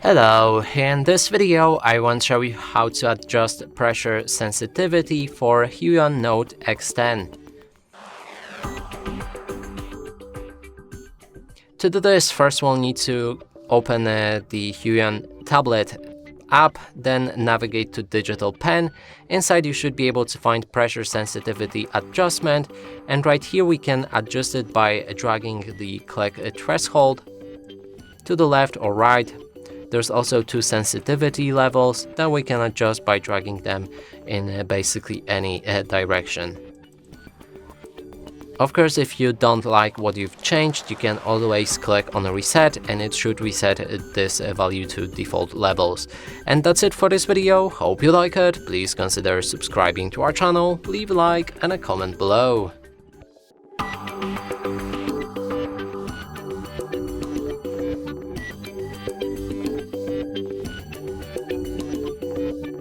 Hello, in this video I want to show you how to adjust pressure sensitivity for Huion Note X10. To do this, first we'll need to open the Huion tablet app, then navigate to digital pen. Inside you should be able to find pressure sensitivity adjustment, and right here we can adjust it by dragging the click threshold to the left or right. There's also two sensitivity levels that we can adjust by dragging them in basically any direction. Of course, if you don't like what you've changed, you can always click on reset and it should reset this value to default levels. And that's it for this video. Hope you like it. Please consider subscribing to our channel, leave a like and a comment below.